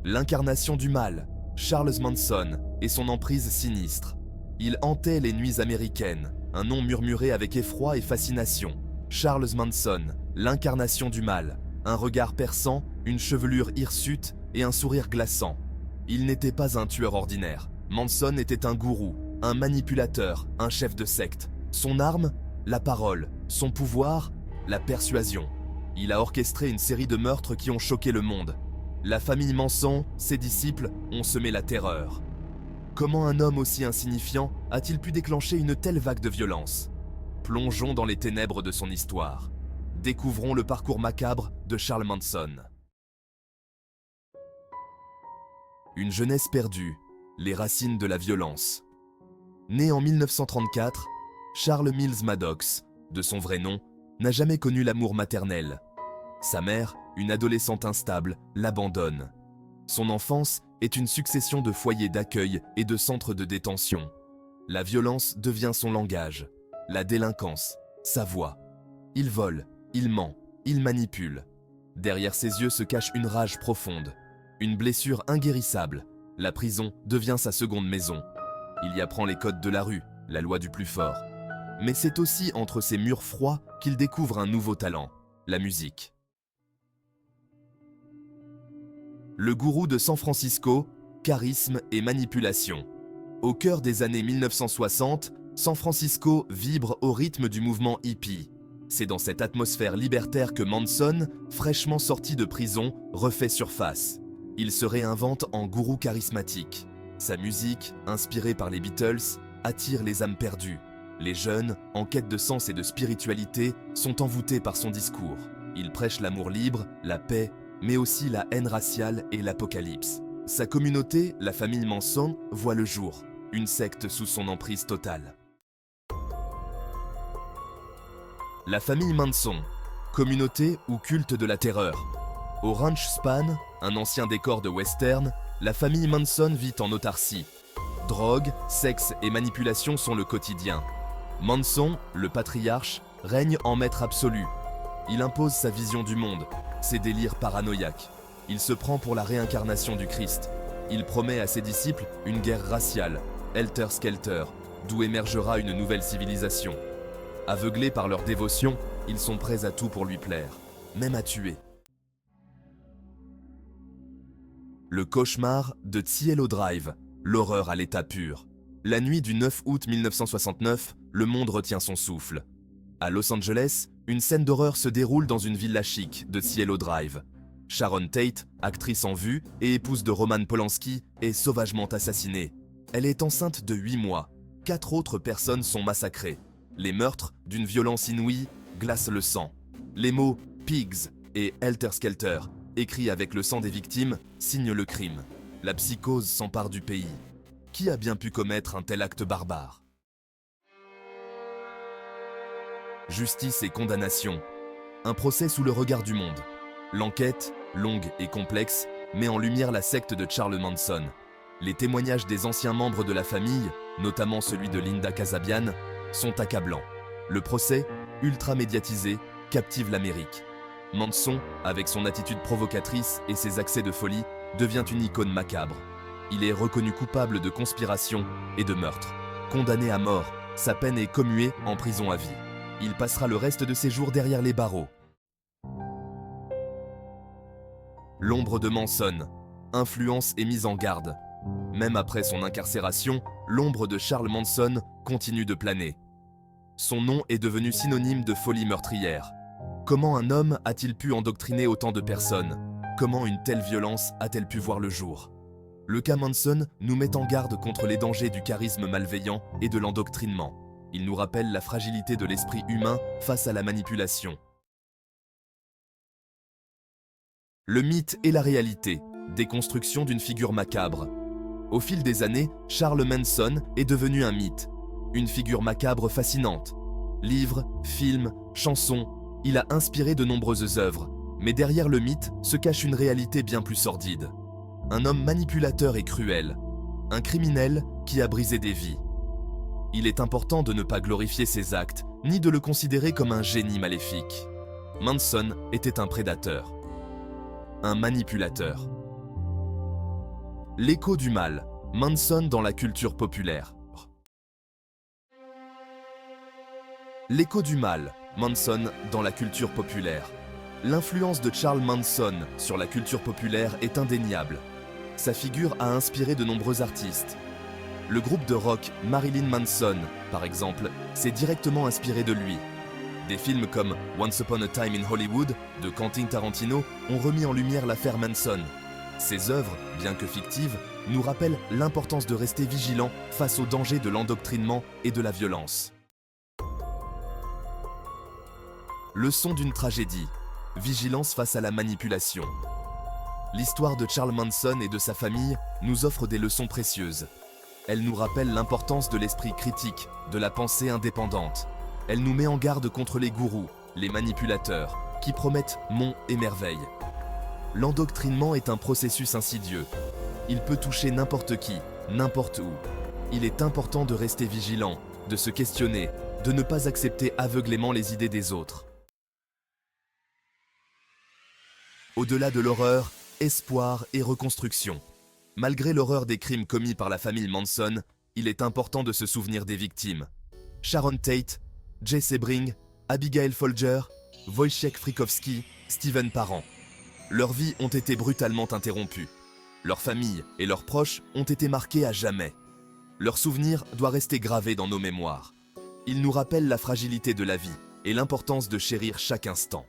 L'incarnation du mal, Charles Manson et son emprise sinistre. Il hantait les nuits américaines, un nom murmuré avec effroi et fascination. Charles Manson, l'incarnation du mal, un regard perçant, une chevelure hirsute et un sourire glaçant. Il n'était pas un tueur ordinaire. Manson était un gourou, un manipulateur, un chef de secte. Son arme, la parole. Son pouvoir, la persuasion. Il a orchestré une série de meurtres qui ont choqué le monde. La famille Manson, ses disciples, ont semé la terreur. Comment un homme aussi insignifiant a-t-il pu déclencher une telle vague de violence? Plongeons dans les ténèbres de son histoire. Découvrons le parcours macabre de Charles Manson. Une jeunesse perdue, les racines de la violence. Né en 1934, Charles Mills Maddox, de son vrai nom, n'a jamais connu l'amour maternel. Sa mère, une adolescente instable, l'abandonne. Son enfance est une succession de foyers d'accueil et de centres de détention. La violence devient son langage, la délinquance, sa voix. Il vole, il ment, il manipule. Derrière ses yeux se cache une rage profonde, une blessure inguérissable. La prison devient sa seconde maison. Il y apprend les codes de la rue, la loi du plus fort. Mais c'est aussi entre ces murs froids qu'il découvre un nouveau talent, la musique. Le gourou de San Francisco, charisme et manipulation. Au cœur des années 1960, San Francisco vibre au rythme du mouvement hippie. C'est dans cette atmosphère libertaire que Manson, fraîchement sorti de prison, refait surface. Il se réinvente en gourou charismatique. Sa musique, inspirée par les Beatles, attire les âmes perdues. Les jeunes, en quête de sens et de spiritualité, sont envoûtés par son discours. Il prêche l'amour libre, la paix, mais aussi la haine raciale et l'apocalypse. Sa communauté, la famille Manson, voit le jour, une secte sous son emprise totale. La famille Manson, communauté ou culte de la terreur. Au Ranch Span, un ancien décor de western, la famille Manson vit en autarcie. Drogue, sexe et manipulation sont le quotidien. Manson, le patriarche, règne en maître absolu. Il impose sa vision du monde, ses délires paranoïaques. Il se prend pour la réincarnation du Christ. Il promet à ses disciples une guerre raciale, Helter Skelter, d'où émergera une nouvelle civilisation. Aveuglés par leur dévotion, ils sont prêts à tout pour lui plaire, même à tuer. Le cauchemar de Cielo Drive, l'horreur à l'état pur. La nuit du 9 août 1969, le monde retient son souffle. À Los Angeles, une scène d'horreur se déroule dans une villa chic de Cielo Drive. Sharon Tate, actrice en vue et épouse de Roman Polanski, est sauvagement assassinée. Elle est enceinte de 8 mois. 4 autres personnes sont massacrées. Les meurtres, d'une violence inouïe, glacent le sang. Les mots « pigs » et « Helter Skelter », écrits avec le sang des victimes, signent le crime. La psychose s'empare du pays. Qui a bien pu commettre un tel acte barbare? Justice et condamnation. Un procès sous le regard du monde. L'enquête, longue et complexe, met en lumière la secte de Charles Manson. Les témoignages des anciens membres de la famille, notamment celui de Linda Kasabian, sont accablants. Le procès, ultra médiatisé, captive l'Amérique. Manson, avec son attitude provocatrice et ses accès de folie, devient une icône macabre. Il est reconnu coupable de conspiration et de meurtre. Condamné à mort, sa peine est commuée en prison à vie. Il passera le reste de ses jours derrière les barreaux. L'ombre de Manson, influence et mise en garde. Même après son incarcération, l'ombre de Charles Manson continue de planer. Son nom est devenu synonyme de folie meurtrière. Comment un homme a-t-il pu endoctriner autant de personnes? Comment une telle violence a-t-elle pu voir le jour? Le cas Manson nous met en garde contre les dangers du charisme malveillant et de l'endoctrinement. Il nous rappelle la fragilité de l'esprit humain face à la manipulation. Le mythe et la réalité, déconstruction d'une figure macabre. Au fil des années, Charles Manson est devenu un mythe, une figure macabre fascinante. Livres, films, chansons, il a inspiré de nombreuses œuvres, mais derrière le mythe se cache une réalité bien plus sordide. Un homme manipulateur et cruel, un criminel qui a brisé des vies. Il est important de ne pas glorifier ses actes, ni de le considérer comme un génie maléfique. Manson était un prédateur, un manipulateur. L'écho du mal, Manson dans la culture populaire. L'écho du mal, Manson dans la culture populaire. L'influence de Charles Manson sur la culture populaire est indéniable. Sa figure a inspiré de nombreux artistes. Le groupe de rock Marilyn Manson, par exemple, s'est directement inspiré de lui. Des films comme Once Upon a Time in Hollywood de Quentin Tarantino ont remis en lumière l'affaire Manson. Ces œuvres, bien que fictives, nous rappellent l'importance de rester vigilant face aux dangers de l'endoctrinement et de la violence. Leçon d'une tragédie. Vigilance face à la manipulation. L'histoire de Charles Manson et de sa famille nous offre des leçons précieuses. Elle nous rappelle l'importance de l'esprit critique, de la pensée indépendante. Elle nous met en garde contre les gourous, les manipulateurs, qui promettent monts et merveilles. L'endoctrinement est un processus insidieux. Il peut toucher n'importe qui, n'importe où. Il est important de rester vigilant, de se questionner, de ne pas accepter aveuglément les idées des autres. Au-delà de l'horreur, espoir et reconstruction. Malgré l'horreur des crimes commis par la famille Manson, il est important de se souvenir des victimes. Sharon Tate, Jay Sebring, Abigail Folger, Wojciech Frykowski, Steven Parent. Leurs vies ont été brutalement interrompues. Leurs familles et leurs proches ont été marqués à jamais. Leur souvenir doit rester gravé dans nos mémoires. Ils nous rappellent la fragilité de la vie et l'importance de chérir chaque instant.